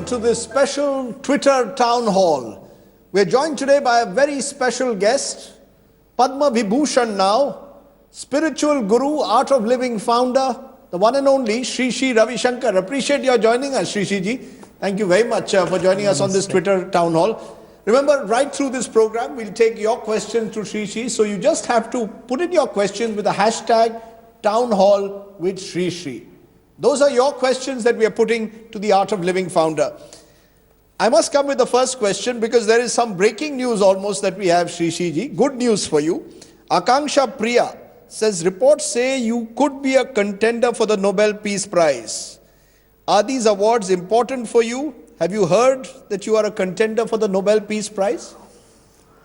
to this special Twitter Town Hall. We're joined today by a very special guest, Padma Vibhushan now, spiritual guru, art of living founder, the one and only Shri Ravi Shankar. Appreciate your joining us, Shri ji. Thank you very much for joining us on this Twitter Town Hall. Remember, right through this program, we'll take your questions to Shri. So you just have to put in your questions with the hashtag Town Hall with Shri. Those are your questions that we are putting to the Art of Living founder. I must come with the first question because there is some breaking news almost that we have, Shri ji. Good news for you. Akanksha Priya says, reports say you could be a contender for the Nobel Peace Prize. Are these awards important for you? Have you heard that you are a contender for the Nobel Peace Prize?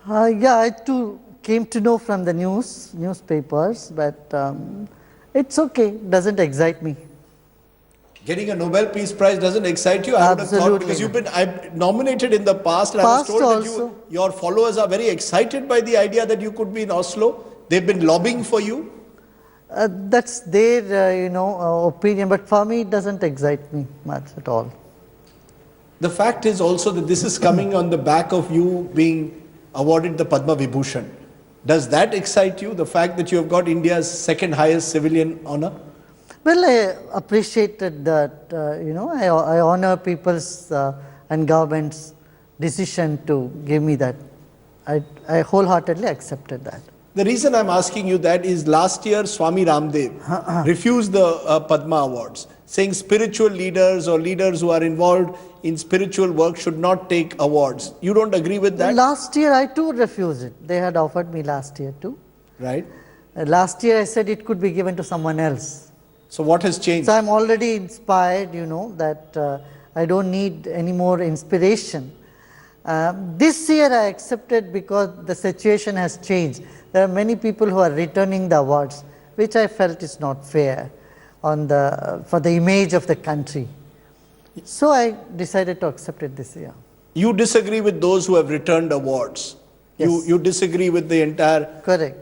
Yeah, I too came to know from the newspapers, but it's okay, doesn't excite me. Getting a Nobel Peace Prize doesn't excite you? I would have thought, because you've been nominated in the past, and I was told that your followers are very excited by the idea that you could be in Oslo. They've been lobbying for you. That's their, opinion, but for me it doesn't excite me much at all. The fact is also that this is coming on the back of you being awarded the Padma Vibhushan. Does that excite you, the fact that you have got India's second highest civilian honor? Well, I appreciated that, I honor people's and government's decision to give me that. I wholeheartedly accepted that. The reason I'm asking you that is last year Swami Ramdev refused the Padma Awards, saying spiritual leaders or leaders who are involved in spiritual work should not take awards. You don't agree with that? Last year I too refused it. They had offered me last year too. Right. Last year I said it could be given to someone else. So what has changed? So I'm already inspired, that I don't need any more inspiration. This year I accepted because the situation has changed. There are many people who are returning the awards, which I felt is not fair for the image of the country. So I decided to accept it this year. You disagree with those who have returned awards? Yes. You disagree with the entire... Correct.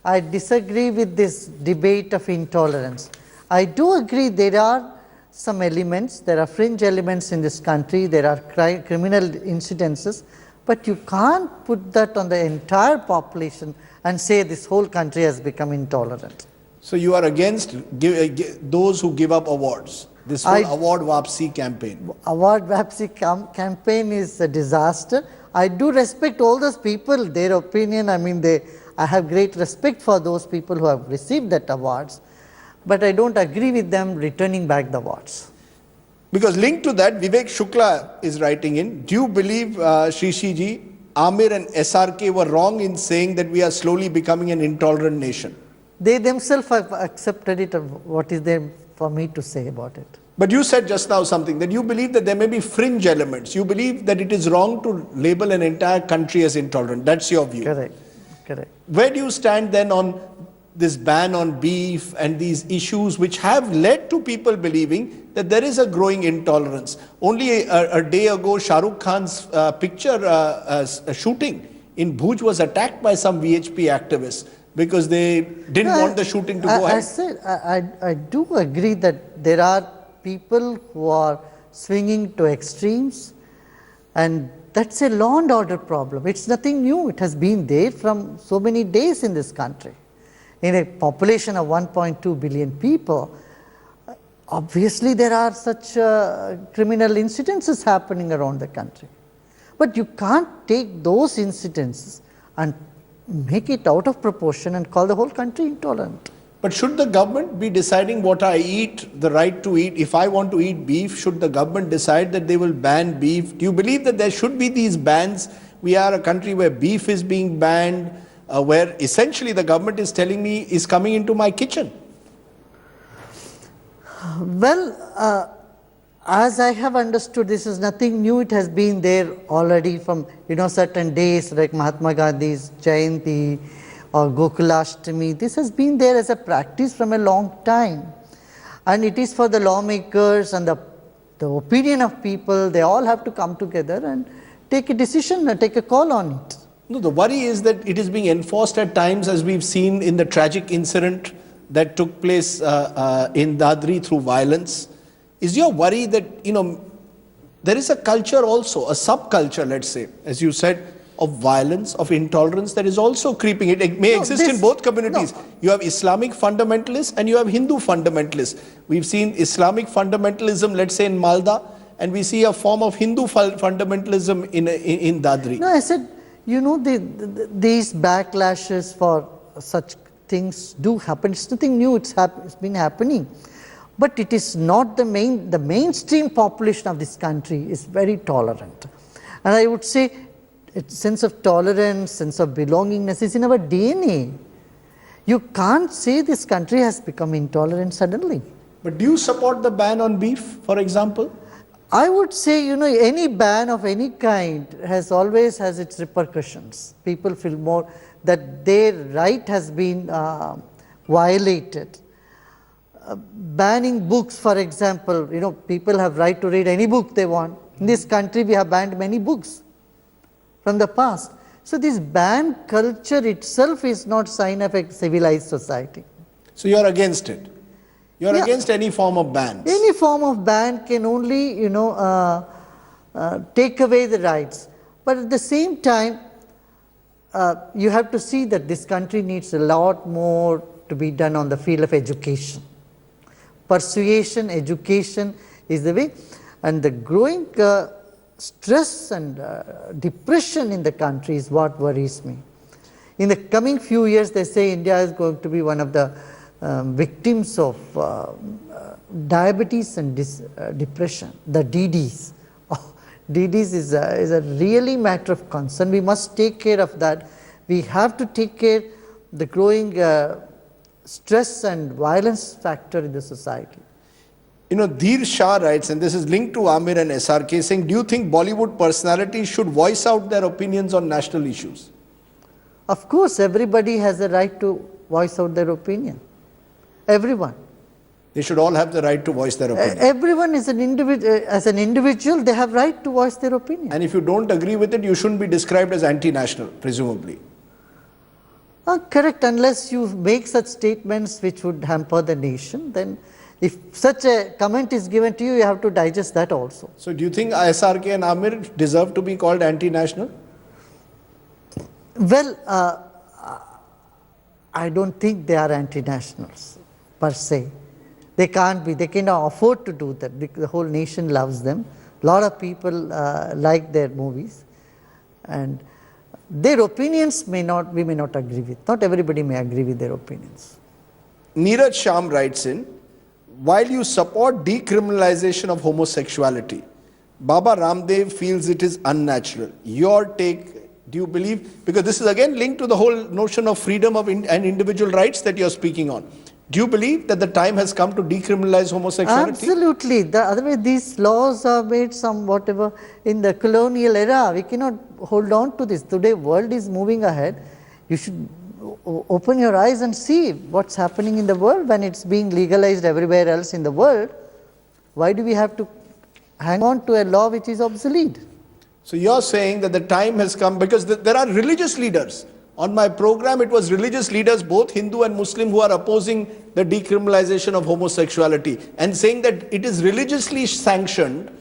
I disagree with this debate of intolerance. I do agree there are some elements, there are fringe elements in this country, there are criminal incidences, but you can't put that on the entire population and say this whole country has become intolerant. So you are against those who give up awards, this whole Award Vapsi campaign? Award Vapsi campaign is a disaster. I do respect all those people, their opinion, I have great respect for those people who have received that awards. But I don't agree with them returning back the awards. Because linked to that, Vivek Shukla is writing in, do you believe, Shri ji, Amir and SRK were wrong in saying that we are slowly becoming an intolerant nation? They themselves have accepted it. What is there for me to say about it? But you said just now something, that you believe that there may be fringe elements. You believe that it is wrong to label an entire country as intolerant. That's your view. Correct. Where do you stand then on this ban on beef and these issues which have led to people believing that there is a growing intolerance? Only a day ago, Shah Rukh Khan's picture shooting in Bhuj was attacked by some VHP activists because they didn't want the shooting to go ahead. I do agree that there are people who are swinging to extremes, and that's a law and order problem. It's nothing new. It has been there from so many days in this country. In a population of 1.2 billion people, obviously there are such criminal incidences happening around the country. But you can't take those incidences and make it out of proportion and call the whole country intolerant. But should the government be deciding what I eat, the right to eat? If I want to eat beef, should the government decide that they will ban beef? Do you believe that there should be these bans? We are a country where beef is being banned, where essentially the government is telling me is coming into my kitchen. Well, as I have understood, this is nothing new. It has been there already from certain days like Mahatma Gandhi's Jayanti or Gokulashtami. This has been there as a practice from a long time, and it is for the lawmakers and the opinion of people. They all have to come together and take a decision and take a call on it. No, the worry is that it is being enforced at times, as we've seen in the tragic incident that took place in Dadri through violence. Is your worry that, there is a culture also, a subculture, let's say, as you said, of violence, of intolerance that is also creeping. It may exist in both communities. No. You have Islamic fundamentalists and you have Hindu fundamentalists. We've seen Islamic fundamentalism, let's say, in Malda, and we see a form of Hindu fundamentalism in Dadri. No, I said, these backlashes for such things do happen. It's nothing new, it's been happening. But it is not the mainstream population of this country is very tolerant. And I would say, a sense of tolerance, sense of belongingness is in our DNA. You can't say this country has become intolerant suddenly. But do you support the ban on beef, for example? I would say, any ban of any kind always has its repercussions. People feel more that their right has been violated. Banning books, for example, people have right to read any book they want. In this country, we have banned many books from the past. So this ban culture itself is not sign of a civilized society. So you are against it? You are against any form of bans? Any form of ban can only, take away the rights. But at the same time, you have to see that this country needs a lot more to be done on the field of education. Persuasion, education is the way. And the growing stress and depression in the country is what worries me. In the coming few years, they say India is going to be one of the victims of diabetes and depression, the DDs. DDs is a really matter of concern. We must take care of that. We have to take care of the growing stress and violence factor in the society. Dheer Shah writes, and this is linked to Amir and SRK, saying, do you think Bollywood personalities should voice out their opinions on national issues? Of course, everybody has a right to voice out their opinion. Everyone. They should all have the right to voice their opinion. Everyone is as an individual, they have right to voice their opinion. And if you don't agree with it, you shouldn't be described as anti-national, presumably. Correct, unless you make such statements which would hamper the nation, then if such a comment is given to you, you have to digest that also. So do you think SRK and Amir deserve to be called anti-national? Well, I don't think they are anti-nationals per se. They can't be, they cannot afford to do that because the whole nation loves them. A lot of people like their movies, and their opinions we may not agree with. Not everybody may agree with their opinions. Neeraj Sham writes in, while you support decriminalization of homosexuality, Baba Ramdev feels it is unnatural. Your take, do you believe, because this is again linked to the whole notion of freedom of and individual rights that you are speaking on. Do you believe that the time has come to decriminalize homosexuality? Absolutely. Otherwise, these laws are made some whatever in the colonial era. We cannot hold on to this. Today, world is moving ahead. You should open your eyes and see what's happening in the world when it's being legalized everywhere else in the world. Why do we have to hang on to a law which is obsolete? So you're saying that the time has come because there are religious leaders. On my program, it was religious leaders, both Hindu and Muslim, who are opposing the decriminalization of homosexuality and saying that it is religiously sanctioned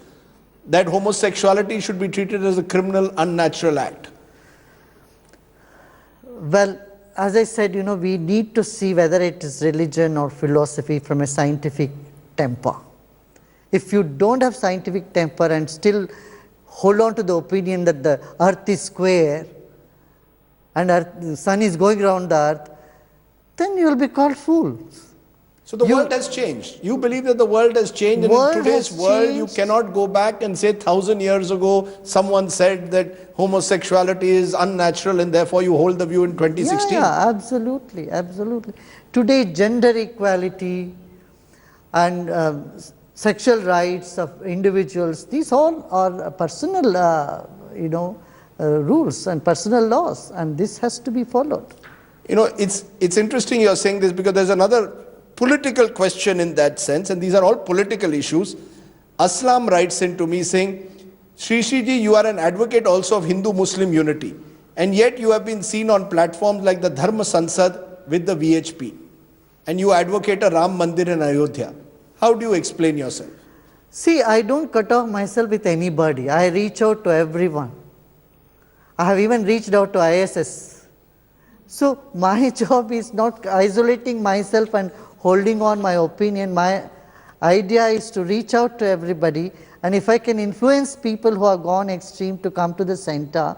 that homosexuality should be treated as a criminal, unnatural act. Well, as I said, we need to see whether it is religion or philosophy from a scientific temper. If you don't have scientific temper and still hold on to the opinion that the earth is square and the sun is going around the earth, then you will be called fools. So the world has changed. You believe that the world has changed, and in today's world you cannot go back and say 1,000 years ago someone said that homosexuality is unnatural and therefore you hold the view in 2016. Yeah, absolutely, absolutely. Today gender equality and sexual rights of individuals, these all are personal rules and personal laws, and this has to be followed. It's interesting you're saying this because there's another political question in that sense, and these are all political issues. Aslam writes in to me saying, Shrishiji, you are an advocate also of Hindu-Muslim unity, and yet you have been seen on platforms like the Dharma Sansad with the VHP, and you advocate a Ram Mandir in Ayodhya. How do you explain yourself? See, I don't cut off myself with anybody. I reach out to everyone. I have even reached out to ISS. So, my job is not isolating myself and holding on my opinion. My idea is to reach out to everybody, and if I can influence people who have gone extreme to come to the center,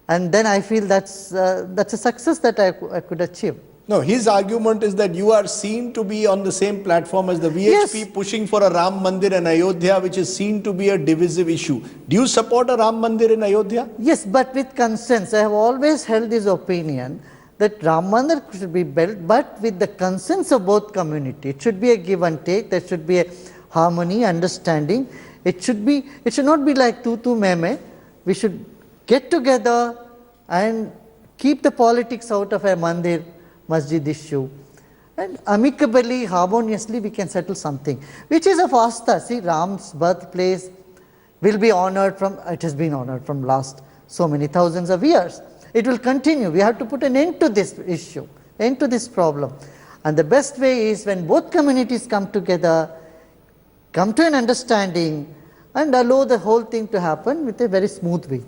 and then I feel that's a success that I could achieve. No, his argument is that you are seen to be on the same platform as the VHP, Yes. pushing for a Ram Mandir in Ayodhya, which is seen to be a divisive issue. Do you support a Ram Mandir in Ayodhya? Yes, but with consents. I have always held this opinion that Ram Mandir should be built, but with the consents of both community. It should be a give and take. There should be a harmony, understanding. It should not be like tu meme. We should get together and keep the politics out of a mandir, masjid issue, and amicably, harmoniously we can settle something, which is of Astha. See, Ram's birthplace will be honored it has been honored from last so many thousands of years. It will continue. We have to put an end to this issue, end to this problem. And the best way is when both communities come together, come to an understanding, and allow the whole thing to happen with a very smooth way.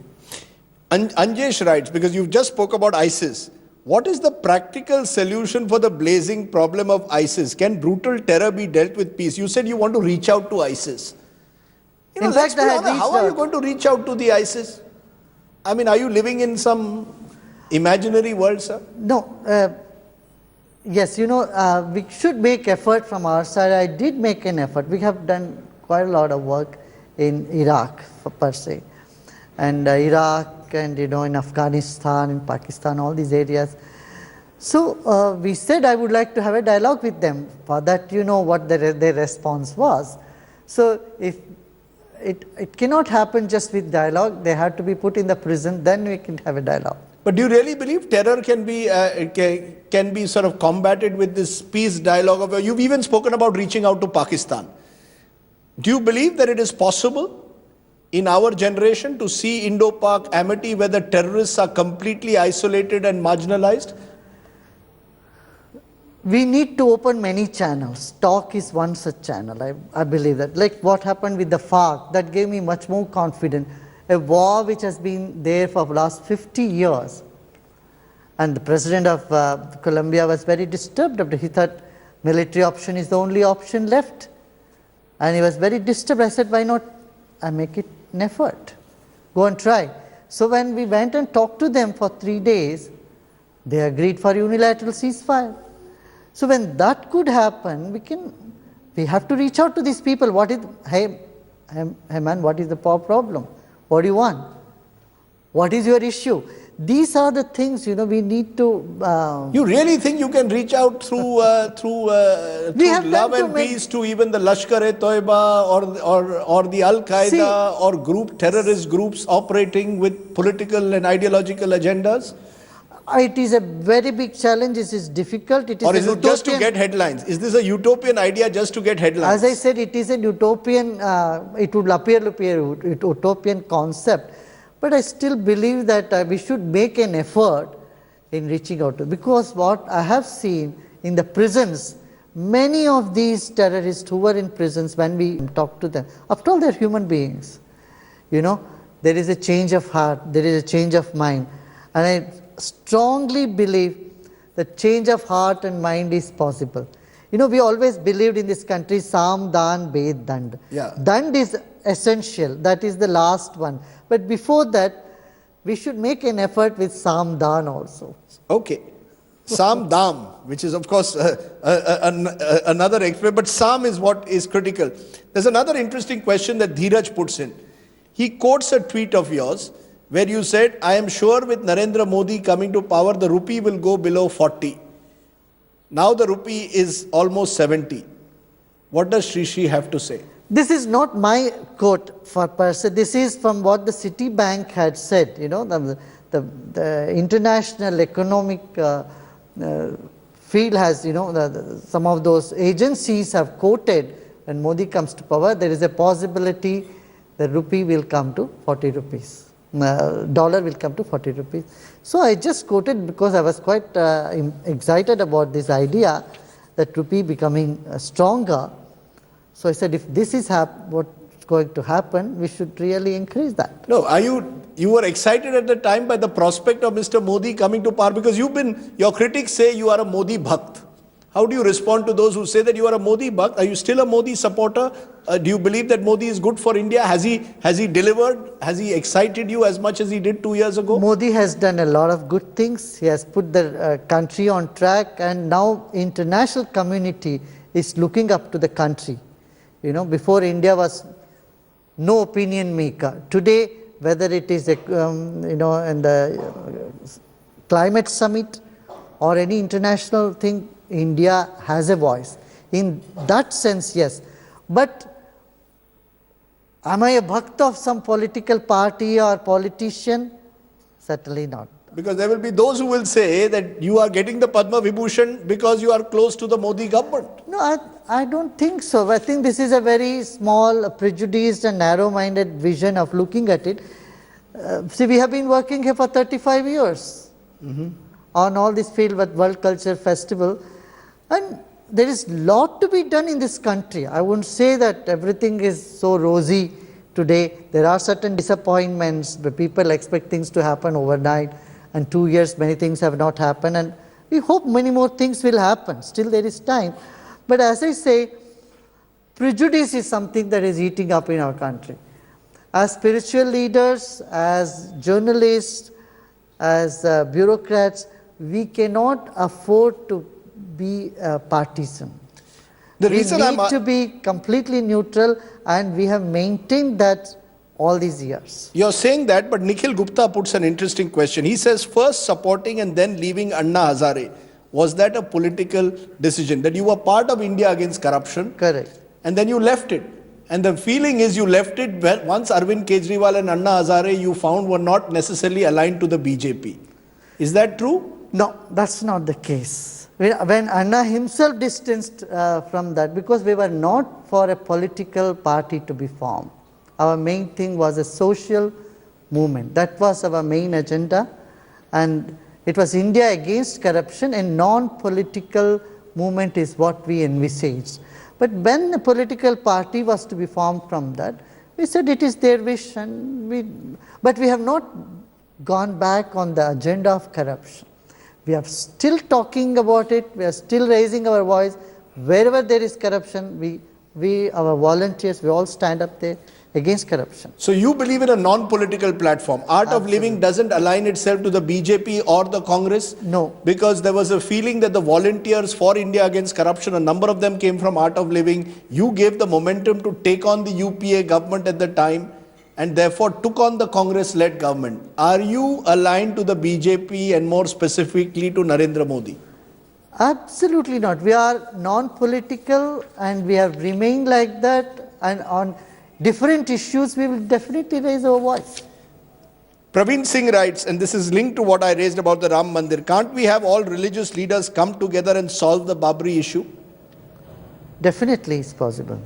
Anjesh writes, because you've just spoke about ISIS, what is the practical solution for the blazing problem of ISIS? Can brutal terror be dealt with peace? You said you want to reach out to ISIS. You know, In fact, let's be I had honest, how reached are you out. going to reach out to the ISIS? I mean, are you living in some imaginary world, sir? No, yes, we should make effort from our side. I did make an effort. We have done quite a lot of work in Iraq, per se, and Iraq, and in Afghanistan, in Pakistan, all these areas. So we said I would like to have a dialogue with them. For that, what their response was. So if it cannot happen just with dialogue, they have to be put in the prison, then we can have a dialogue. But do you really believe terror can be sort of combated with this peace dialogue? You've even spoken about reaching out to Pakistan. Do you believe that it is possible in our generation to see Indo-Pak amity where the terrorists are completely isolated and marginalized? We need to open many channels. Talk is one such channel. I believe that. Like what happened with the FARC, that gave me much more confidence. A war which has been there for the last 50 years. And the president of Colombia was very disturbed. He thought military option is the only option left. And he was very disturbed. I said, why not I make it an effort? Go and try. So when we went and talked to them for 3 days, they agreed for unilateral ceasefire. So when that could happen, we have to reach out to these people. Hey man, what is the problem? What do you want? What is your issue? These are the things, we need to... You really think you can reach out through love and peace to even the Lashkar-e-Toiba or the Al-Qaeda or terrorist groups operating with political and ideological agendas? It is a very big challenge. It is difficult. Or is it just to get headlines? Is this a utopian idea just to get headlines? As I said, it is a utopian, it would appear utopian concept. But I still believe that we should make an effort in reaching out to, because what I have seen in the prisons, many of these terrorists who were in prisons, when we talk to them, after all, they're human beings. There is a change of heart, there is a change of mind. And I strongly believe that change of heart and mind is possible. We always believed in this country, Sam, Dan, Ved, Dand. Yeah. Dand is essential, that is the last one. But before that, we should make an effort with Sam, Dan also. Okay. Sam Dam, which is of course another expert, but Sam is what is critical. There's another interesting question that Dheeraj puts in. He quotes a tweet of yours where you said, I am sure with Narendra Modi coming to power, the rupee will go below 40. Now the rupee is almost 70. What does Shri have to say? This is not my quote per se. This is from what the Citibank had said. The international economic field has, some of those agencies have quoted, when Modi comes to power, there is a possibility the rupee will come to 40 rupees. Dollar will come to 40 rupees. So I just quoted because I was quite excited about this idea that rupee becoming stronger. So I said, if this is what's going to happen, we should really increase that. No, you were excited at the time by the prospect of Mr. Modi coming to power because your critics say you are a Modi Bhakt. How do you respond to those who say that you are a Modi Bhakt? Are you still a Modi supporter? Do you believe that Modi is good for India? Has he delivered? Has he excited you as much as he did 2 years ago? Modi has done a lot of good things. He has put the country on track, and now international community is looking up to the country. You know, before India was no opinion maker. Today, whether it is in the climate summit or any international thing, India has a voice. In that sense, yes. But am I a bhakt of some political party or politician? Certainly not. Because there will be those who will say that you are getting the Padma Vibhushan because you are close to the Modi government. No, I don't think so. I think this is a very small, prejudiced and narrow-minded vision of looking at it. See, we have been working here for 35 years on all this field with World Culture Festival, and there is a lot to be done in this country. I wouldn't say that everything is so rosy today. There are certain disappointments, but people expect things to happen overnight, and 2 years many things have not happened, and we hope many more things will happen. Still there is time. But as I say, prejudice is something that is eating up in our country. As spiritual leaders, as journalists, as bureaucrats, we cannot afford to be partisan. We need to be completely neutral, and we have maintained that all these years. You're saying that, but Nikhil Gupta puts an interesting question. He says, first supporting and then leaving Anna Hazare. Was that a political decision? That you were part of India against corruption? Correct. And then you left it. And the feeling is you left it once Arvind Kejriwal and Anna Hazare you found were not necessarily aligned to the BJP. Is that true? No, that's not the case. When Anna himself distanced from that, because we were not for a political party to be formed. Our main thing was a social movement. That was our main agenda, and it was India against corruption, and non-political movement is what we envisaged. But when a political party was to be formed from that, we said it is their wish, but we have not gone back on the agenda of corruption. We are still talking about it, we are still raising our voice. Wherever there is corruption, our volunteers, we all stand up there against corruption. So you believe in a non-political platform. Art of Living doesn't align itself to the BJP or the Congress? No. Because there was a feeling that the volunteers for India against corruption, a number of them came from Art of Living. You gave the momentum to take on the UPA government at the time, and therefore took on the Congress-led government. Are you aligned to the BJP and more specifically to Narendra Modi? Absolutely not. We are non-political, and we have remained like that, and on different issues we will definitely raise our voice. Praveen Singh writes, and this is linked to what I raised about the Ram Mandir, can't we have all religious leaders come together and solve the Babri issue? Definitely it's possible.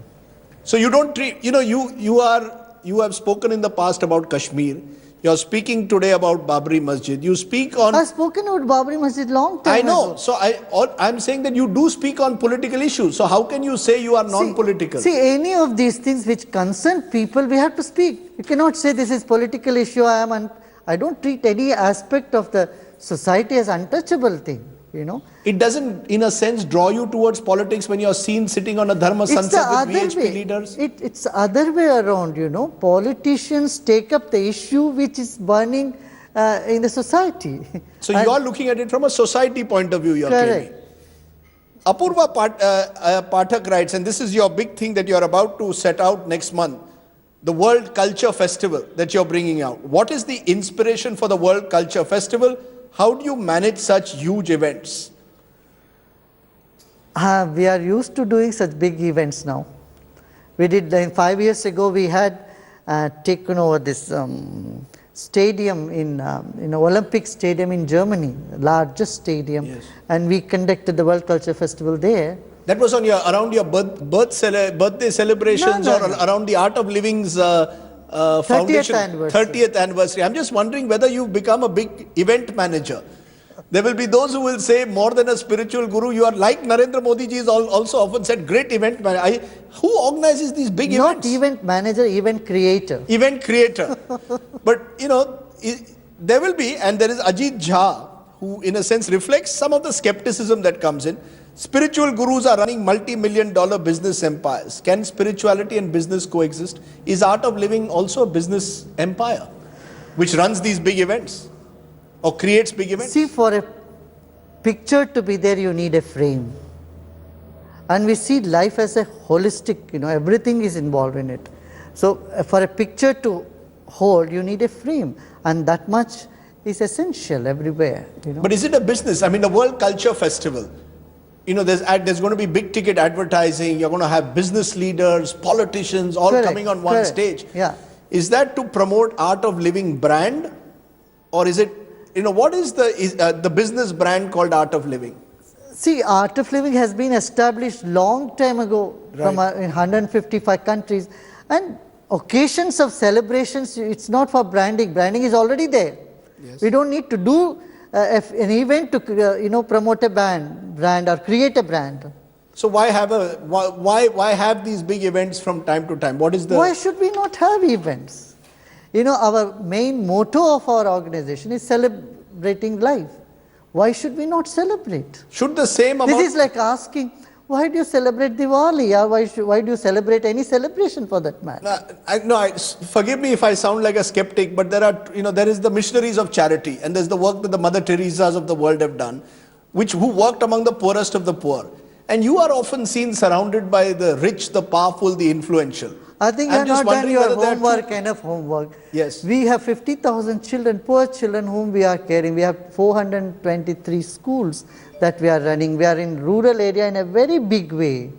So you don't treat, you have spoken in the past about Kashmir. You're speaking today about Babri Masjid. You speak on... I've spoken about Babri Masjid long time I know. ago. So I'm saying that you do speak on political issues. So how can you say you are non-political? See, any of these things which concern people, we have to speak. You cannot say this is political issue. I don't treat any aspect of the society as untouchable thing. It doesn't, in a sense, draw you towards politics when you're seen sitting on a Dharma Sansad with VHP leaders? It's the other way around, Politicians take up the issue which is burning in the society. So you are looking at it from a society point of view, you're claiming. Apurva Pathak writes, and this is your big thing that you're about to set out next month, the World Culture Festival that you're bringing out. What is the inspiration for the World Culture Festival? How do you manage such huge events? We are used to doing such big events now. We did, 5 years ago, we had taken over this stadium in Olympic Stadium in Germany, largest stadium, yes. And we conducted the World Culture Festival there. That was around your birthday celebrations or around the Art of Living's foundation 30th anniversary. 30th anniversary. I'm just wondering whether you've become a big event manager. There will be those who will say, more than a spiritual guru, you are like Narendra Modi ji is also often said, great event manager. Who organizes these big events? Not event manager, event creator. Event creator. But, there will be, and there is Ajit Jha, who in a sense reflects some of the skepticism that comes in. Spiritual gurus are running multi-million-dollar business empires. Can spirituality and business coexist? Is Art of Living also a business empire which runs these big events or creates big events? See, for a picture to be there, you need a frame. And we see life as a holistic, everything is involved in it. So, for a picture to hold, you need a frame. And that much is essential everywhere. But is it a business? I mean, the World Culture Festival, there's going to be big ticket advertising. You're going to have business leaders, politicians, all coming on one stage. Yeah. Is that to promote Art of Living brand, or is it, what is the business brand called Art of Living? See, Art of Living has been established long time ago from in 155 countries, and occasions of celebrations, it's not for branding. Branding is already there. Yes. We don't need to do an event to promote a brand or create a brand. So why have these big events from time to time? What is the? Why should we not have events? Our main motto of our organization is celebrating life. Why should we not celebrate? Should the same amount? This is like asking, why do you celebrate Diwali, or why do you celebrate any celebration for that matter? Forgive me if I sound like a skeptic, but there is the missionaries of charity, and there's the work that the Mother Teresas of the world have done, who worked among the poorest of the poor. And you are often seen surrounded by the rich, the powerful, the influential. I think you have not done your homework, enough homework. Yes. We have 50,000 children, poor children whom we are caring. We have 423 schools that we are running. We are in rural area in a very big way.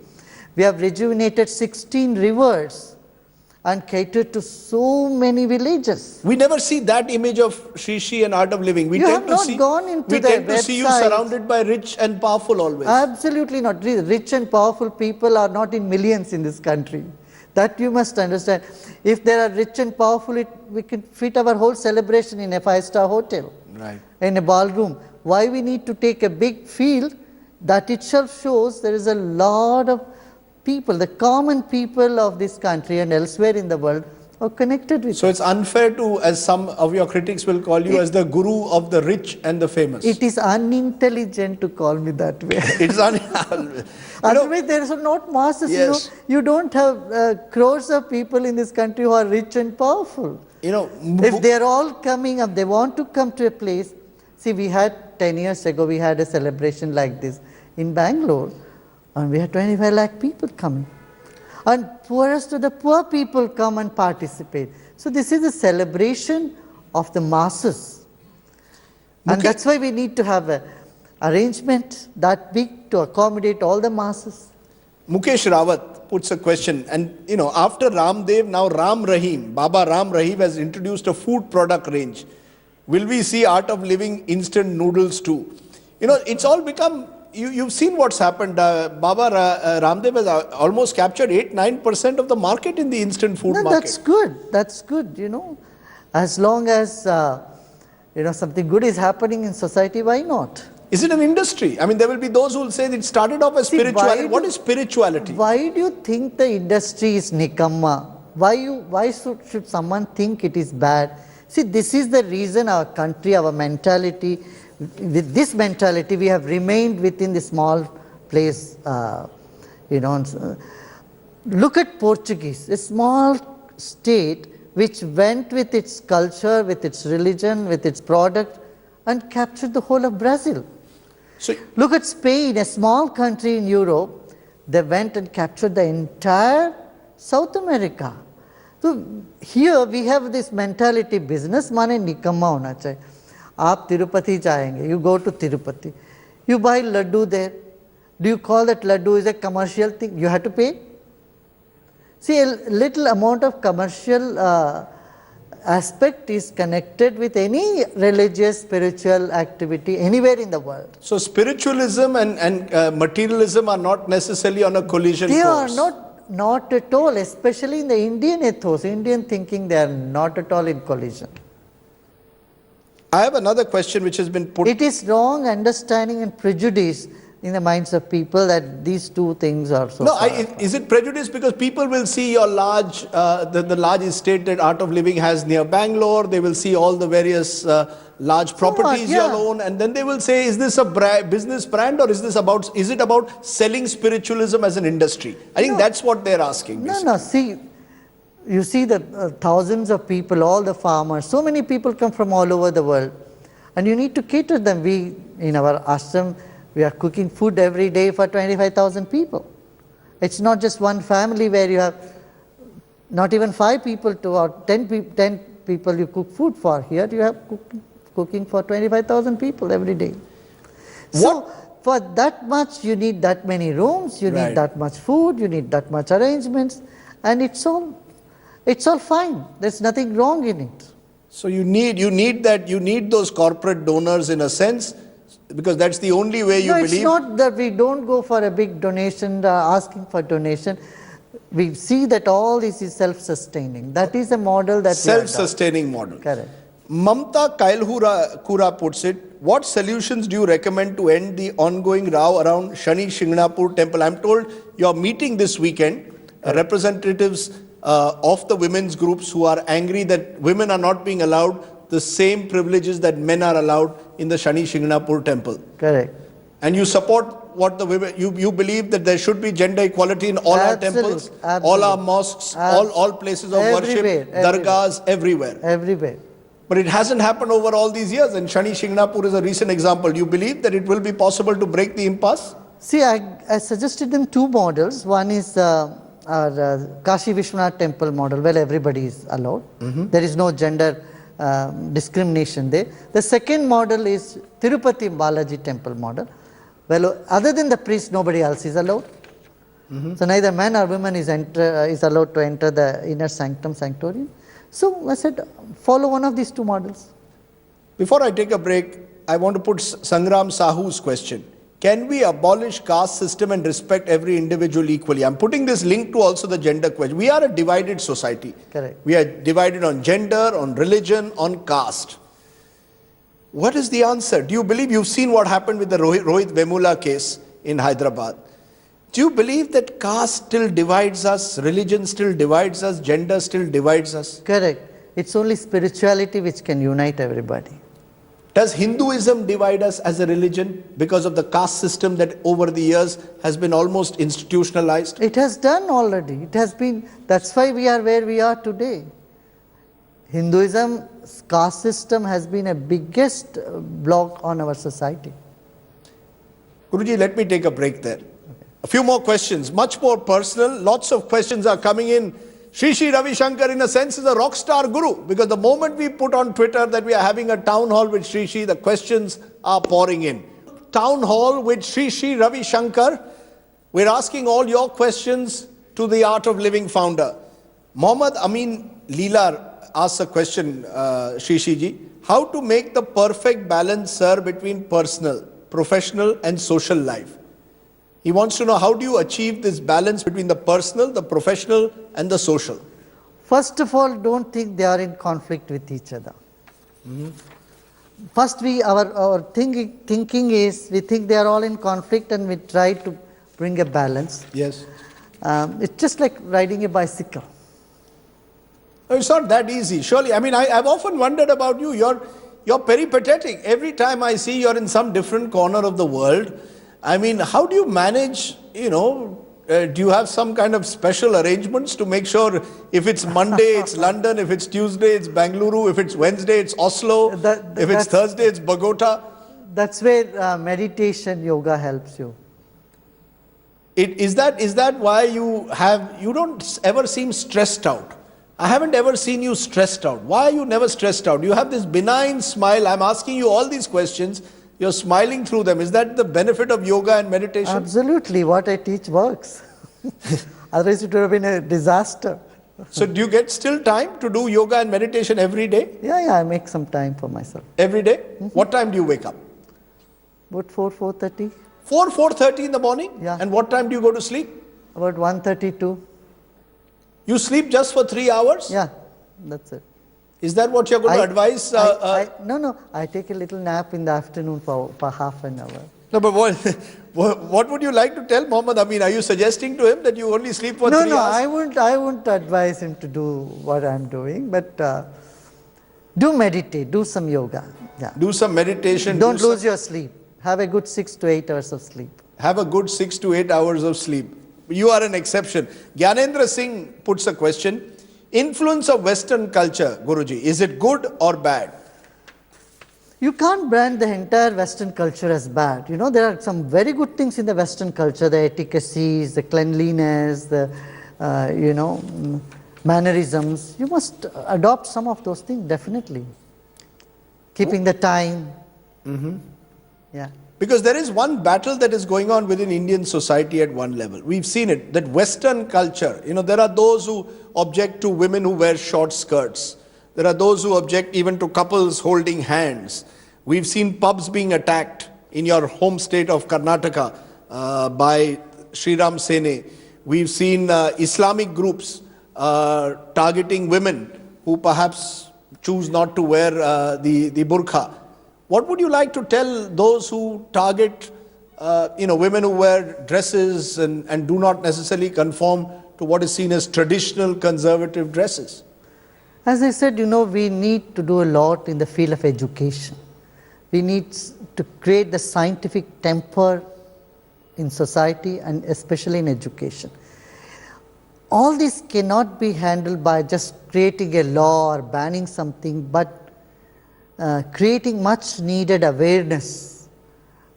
We have rejuvenated 16 rivers and catered to so many villages. We never see that image of Shri and Art of Living. We You tend have to not gone into we the tend to see you website. surrounded by rich and powerful always. Absolutely not. Rich and powerful people are not in millions in this country. That you must understand. If there are rich and powerful, we can fit our whole celebration in a 5-star hotel, Right. in a ballroom. Why we need to take a big field? That itself shows there is a lot of people, the common people of this country and elsewhere in the world, are connected with. So it's unfair to, as some of your critics will call you, as the guru of the rich and the famous. It is unintelligent to call me that way. It's Otherwise, there is not masses. Yes. You don't have crores of people in this country who are rich and powerful. If they are all coming up, they want to come to a place. See, we had 10 years ago, we had a celebration like this in Bangalore, and we had 25 lakh people coming. And poorest of the poor people come and participate. So this is a celebration of the masses. And that's why we need to have an arrangement that big to accommodate all the masses. Mukesh Rawat puts a question, and after Ramdev, now Ram Rahim, Baba Ram Rahim has introduced a food product range. Will we see Art of Living instant noodles too? It's all become, you've seen what's happened. Baba Ramdev has almost captured 8-9% of the market in the instant food market. That's good. That's good, As long as, something good is happening in society, why not? Is it an industry? I mean, there will be those who will say that it started off as spirituality. What is spirituality? Why do you think the industry is nikamma? Why should someone think it is bad? See, this is the reason our country, our mentality, with this mentality, we have remained within the small place, Look at Portuguese, a small state which went with its culture, with its religion, with its product, and captured the whole of Brazil. So, look at Spain, a small country in Europe. They went and captured the entire South America. So here we have this mentality, business माने निकम्मा होना चाहिए. आप तिरुपति जाएंगे, you go to Tirupati, you buy laddu there. Do you call that laddu is a commercial thing? You have to pay. See, a little amount of commercial aspect is connected with any religious, spiritual activity anywhere in the world. So spiritualism and materialism are not necessarily on a collision course. They are not at all, especially in the Indian ethos, Indian thinking, they are not at all in collision. I have another question which has been put. It is wrong understanding and prejudice in the minds of people that these two things are so No, far apart. is it prejudice because people will see your large, the large estate that Art of Living has near Bangalore, they will see all the various large properties you yeah. own, and then they will say, is this a business brand or is it about selling spiritualism as an industry? I think that's what they're asking. No, see, you see the thousands of people, all the farmers, so many people come from all over the world, and you need to cater them. We, in our ashram, we are cooking food every day for 25,000 people. It's not just one family where you have not even 5 people to or 10 people you cook food for. Here you have cooking for 25,000 people every day. So for that much you need that many rooms, you need that much food, you need that much arrangements, and it's all fine. There's nothing wrong in it. So you need those corporate donors in a sense, because that's the only way you believe. It's not that we don't go for a big donation, asking for donation. We see that all this is self-sustaining. That is a model that self-sustaining model. Correct. Mamta Kailhura puts it, what solutions do you recommend to end the ongoing row around Shani Shingnapur temple? I'm told you're meeting this weekend representatives of the women's groups who are angry that women are not being allowed the same privileges that men are allowed in the Shani Shingnapur temple. Correct. And you support what the women, you believe that there should be gender equality in all our temples, all our mosques, all places of worship, dargahs, everywhere. Everywhere. But it hasn't happened over all these years, and Shani Shingnapur is a recent example. Do you believe that it will be possible to break the impasse? See, I suggested them 2 models. One is our Kashi Vishwanath temple model, where everybody is allowed. There is no gender discrimination there. The second model is Tirupati Balaji temple model. Well, other than the priest, nobody else is allowed. So neither man or woman is allowed to enter the inner sanctorium. So I said, follow one of these 2 models. Before I take a break, I want to put Sangram Sahu's question. Can we abolish caste system and respect every individual equally? I'm putting this link to also the gender question. We are a divided society. Correct. We are divided on gender, on religion, on caste. What is the answer? Do you believe, you've seen what happened with the Rohit Vemula case in Hyderabad. Do you believe that caste still divides us, religion still divides us, gender still divides us? Correct. It's only spirituality which can unite everybody. Does Hinduism divide us as a religion because of the caste system that over the years has been almost institutionalized? It has done already. It has been, that's why we are where we are today. Hinduism's caste system has been a biggest block on our society. Guruji, let me take a break there. A few more questions, much more personal. Lots of questions are coming in. Shri Ravi Shankar, in a sense, is a rock star guru, because the moment we put on Twitter that we are having a town hall with Shri, the questions are pouring in. Town hall with Shri Ravi Shankar. We're asking all your questions to the Art of Living founder. Mohammad Amin Leelar asks a question, Shri ji. How to make the perfect balance, sir, between personal, professional and social life? He wants to know, how do you achieve this balance between the personal, the professional and the social? First of all, don't think they are in conflict with each other. First, our thinking is, we think they are all in conflict and we try to bring a balance. Yes. It's just like riding a bicycle. No, it's not that easy. Surely, I mean, I've often wondered about you. You're peripatetic. Every time I see you're in some different corner of the world. I mean, how do you manage, do you have some kind of special arrangements to make sure if it's Monday, it's London, if it's Tuesday, it's Bangalore, if it's Wednesday, it's Oslo, if it's Thursday, it's Bogota? That's where meditation, yoga helps you. Is that why you don't ever seem stressed out? I haven't ever seen you stressed out. Why are you never stressed out? You have this benign smile. I'm asking you all these questions. You're smiling through them. Is that the benefit of yoga and meditation? Absolutely. What I teach works. Otherwise it would have been a disaster. So do you get still time to do yoga and meditation every day? Yeah, I make some time for myself. Every day? What time do you wake up? About 4:30. 4:30 in the morning? Yeah. And what time do you go to sleep? About 1:32. You sleep just for 3 hours? Yeah, that's it. Is that what you're going to advise? No, I take a little nap in the afternoon for half an hour. No, but what would you like to tell Mohammed? I mean, are you suggesting to him that you only sleep for 3 hours? No, I wouldn't advise him to do what I'm doing, but do meditate, do some yoga. Yeah. Do some meditation. Don't lose your sleep. Have a good 6 to 8 hours of sleep. Have a good 6 to 8 hours of sleep. You are an exception. Gyanendra Singh puts a question. Influence of Western culture, Guruji, is it good or bad? You can't brand the entire Western culture as bad. You know, there are some very good things in the Western culture, the etiquettes, the cleanliness, the, mannerisms. You must adopt some of those things, definitely. Keeping the time. Yeah. Because there is one battle that is going on within Indian society at one level. We've seen it, that Western culture, there are those who object to women who wear short skirts. There are those who object even to couples holding hands. We've seen pubs being attacked in your home state of Karnataka by Sriram Sene. We've seen Islamic groups targeting women who perhaps choose not to wear the burqa. What would you like to tell those who target women who wear dresses and do not necessarily conform to what is seen as traditional conservative dresses? As I said, we need to do a lot in the field of education. We need to create the scientific temper in society and especially in education. All this cannot be handled by just creating a law or banning something, but creating much needed awareness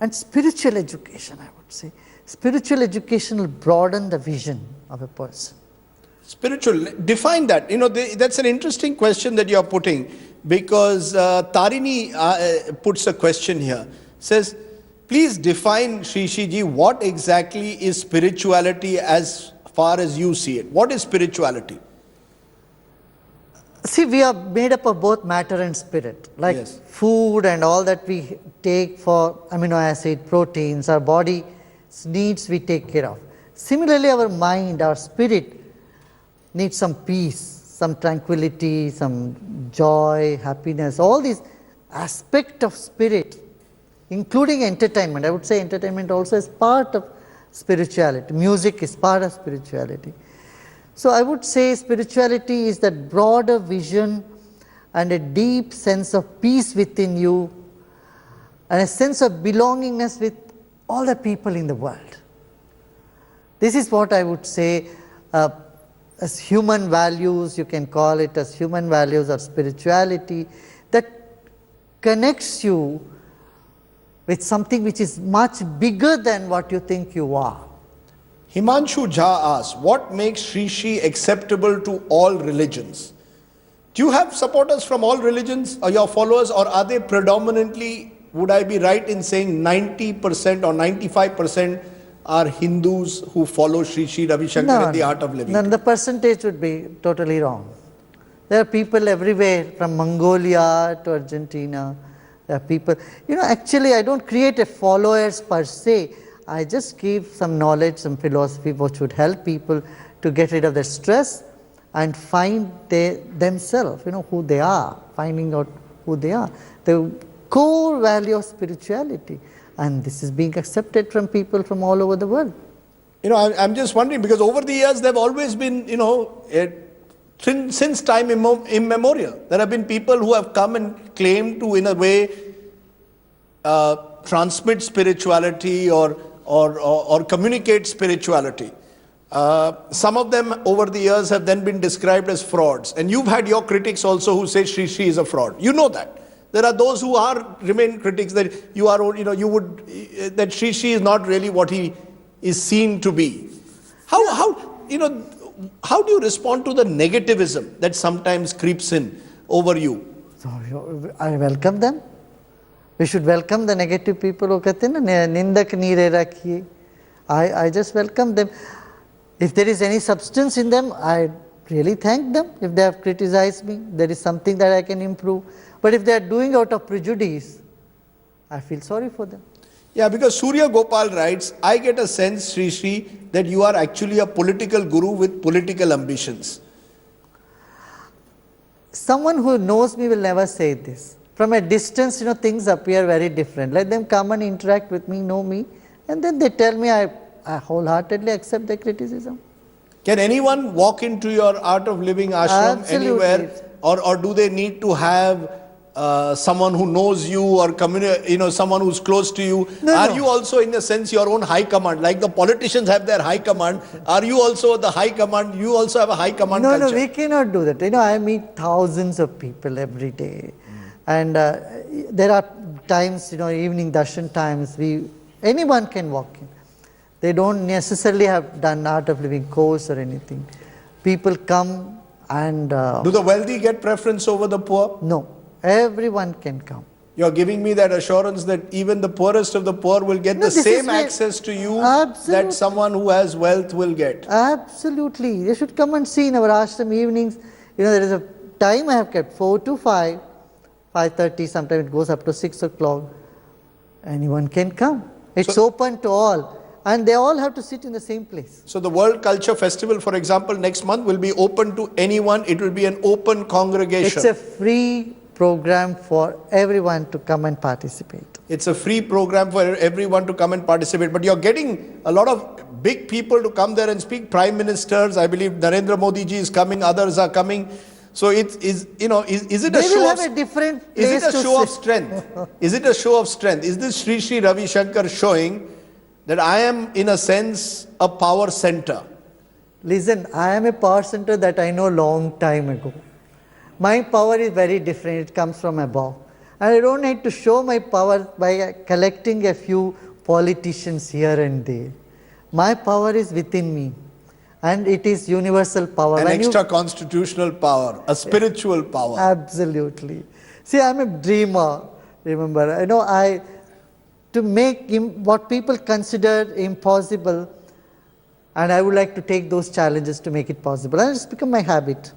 and spiritual education, I would say. Spiritual education will broaden the vision of a person. Spiritual, define that. That's an interesting question that you're putting, because Tarini puts a question here. Says, please define, Shri what exactly is spirituality as far as you see it? What is spirituality? See, we are made up of both matter and spirit. Like Yes. food and all that we take for amino acid, proteins, our body needs we take care of. Similarly, our mind, our spirit needs some peace, some tranquility, some joy, happiness, all these aspects of spirit, including entertainment. I would say entertainment also is part of spirituality. Music is part of spirituality. So I would say spirituality is that broader vision and a deep sense of peace within you and a sense of belongingness with all the people in the world. This is what I would say as human values, you can call it as human values or spirituality, that connects you with something which is much bigger than what you think you are. Himanshu Jha asks, what makes Shri acceptable to all religions? Do you have supporters from all religions, or your followers, or are they predominantly, would I be right in saying 90% or 95% are Hindus who follow Shri Ravi Shankar in the art of living? No, the percentage would be totally wrong. There are people everywhere, from Mongolia to Argentina. There are people, actually I don't create a followers per se. I just give some knowledge, some philosophy which would help people to get rid of their stress and find themselves, who they are, finding out who they are. The core value of spirituality. And this is being accepted from people from all over the world. I'm just wondering, because over the years there have always been, since time immemorial, there have been people who have come and claimed to, in a way, transmit spirituality or communicate spirituality. Some of them over the years have then been described as frauds. And you've had your critics also who say Shri is a fraud. You know that. There are those who remain critics that that Shri is not really what he is seen to be. How do you respond to the negativism that sometimes creeps in over you? So I welcome them. We should welcome the negative people who कहते हैं ना निंदक नीरे रखिए. I just welcome them. If there is any substance in them, I really thank them. If they have criticized me, there is something that I can improve. But if they are doing out of prejudice, I feel sorry for them. Yeah, because Surya Gopal writes, I get a sense, Shri, that you are actually a political guru with political ambitions. someone who knows me will never say this. From a distance, things appear very different. Let them come and interact with me, know me, and then they tell me, I wholeheartedly accept their criticism. Can anyone walk into your Art of Living ashram Absolutely. anywhere, or do they need to have someone who knows you or someone who's close to you? Are you also, in a sense, your own high command? Like the politicians have their high command, are you also the high command? You also have a high command culture? No, we cannot do that. I meet thousands of people every day, and there are times, evening darshan times, anyone can walk in. They don't necessarily have done Art of Living course or anything. People come and... do the wealthy get preference over the poor? No, everyone can come. You're giving me that assurance that even the poorest of the poor will get the same access to you that someone who has wealth will get. Absolutely. You should come and see in our ashram evenings. There is a time I have kept, 4 to 5, 5:30, sometimes it goes up to 6 o'clock. Anyone can come. It's open to all. And they all have to sit in the same place. So the World Culture Festival, for example, next month will be open to anyone. It will be an open congregation. It's a free program for everyone to come and participate. It's a free program for everyone to come and participate. But you're getting a lot of big people to come there and speak. Prime ministers, I believe Narendra Modi ji is coming, others are coming. So is it a show of different is it a show of strength? Is it a show of strength? Is this Sri Ravi Shankar showing that I am, in a sense, a power center? Listen, I am a power center that I know long time ago. My power is very different. It comes from above. And I don't need to show my power by collecting a few politicians here and there. My power is within me. And it is universal power. An extra constitutional power, a spiritual power. Absolutely. See, I am a dreamer, remember. To make what people consider impossible, and I would like to take those challenges to make it possible. And it's become my habit.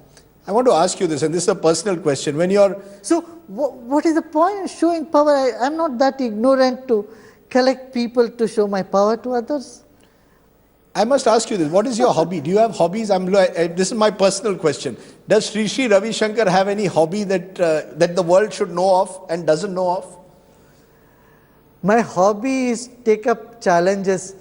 I want to ask you this, and this is a personal question. When you're... So, what is the point of showing power? I'm not that ignorant to collect people to show my power to others. I must ask you this. What is your hobby? Do you have hobbies? This is my personal question. Does Sri Ravi Shankar have any hobby that the world should know of and doesn't know of? My hobby is take up challenges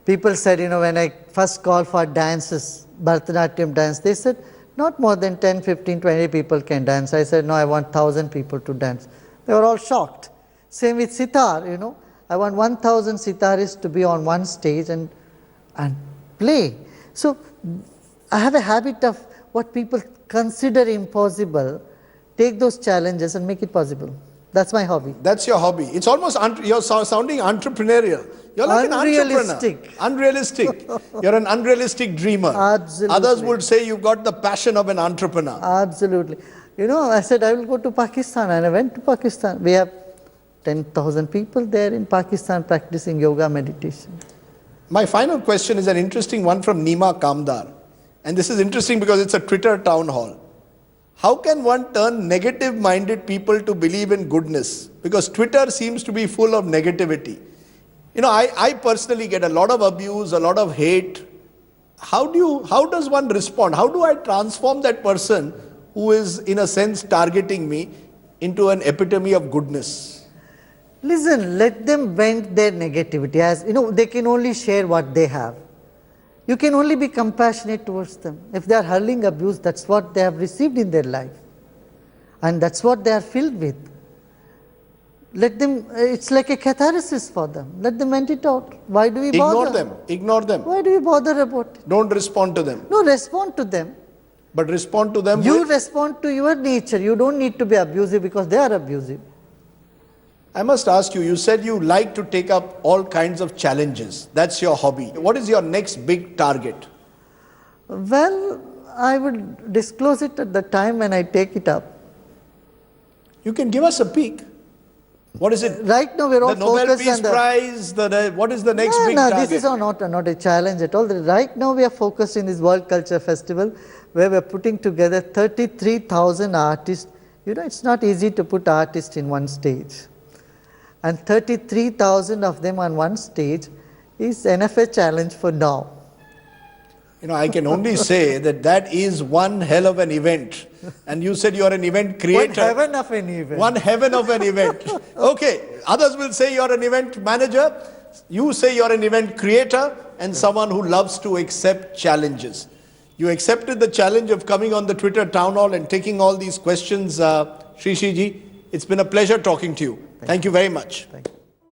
people said, when I first called for dances, Bharatanatyam dance, they said not more than 10, 15, 20 people can dance. I said, no, I want 1,000 people to dance. They were all shocked. Same with sitar, I want 1,000 sitarists to be on one stage and play. So I have a habit of what people consider impossible, take those challenges and make it possible. That's my hobby. That's your hobby. It's almost, you're sounding entrepreneurial. You're like unrealistic. An entrepreneur. Unrealistic. You're an unrealistic dreamer. Absolutely. Others would say you've got the passion of an entrepreneur. Absolutely. I said I will go to Pakistan, and I went to Pakistan. We have 10,000 people there in Pakistan practicing yoga meditation. My final question is an interesting one from Nima Kamdar. And this is interesting because it's a Twitter town hall. How can one turn negative-minded people to believe in goodness? Because Twitter seems to be full of negativity. I personally get a lot of abuse, a lot of hate. How does one respond? How do I transform that person who is, in a sense, targeting me into an epitome of goodness? Listen, let them vent their negativity. As they can only share what they have. You can only be compassionate towards them. If they are hurling abuse, that's what they have received in their life. And that's what they are filled with. Let them, it's like a catharsis for them. Let them vent it out. Why do we bother? Ignore them. Why do we bother about it? Don't respond to them. No, respond to them. But respond to them You respond to your nature. You don't need to be abusive because they are abusive. I must ask you, you said you like to take up all kinds of challenges. That's your hobby. What is your next big target? Well, I would disclose it at the time when I take it up. You can give us a peek. What is it? Right now, we're all focused on the Nobel Peace Prize. What is the next big target? This is not a challenge at all. Right now, we are focused in this World Culture Festival, where we're putting together 33,000 artists. It's not easy to put artists in one stage. And 33,000 of them on one stage is enough a challenge for now. You know, I can only say that that is one hell of an event. And you said you're an event creator. One heaven of an event. One heaven of an event. Okay, others will say you're an event manager. You say you're an event creator and someone who loves to accept challenges. You accepted the challenge of coming on the Twitter town hall and taking all these questions, Shri Ji. It's been a pleasure talking to you. Thank you very much. Thank you.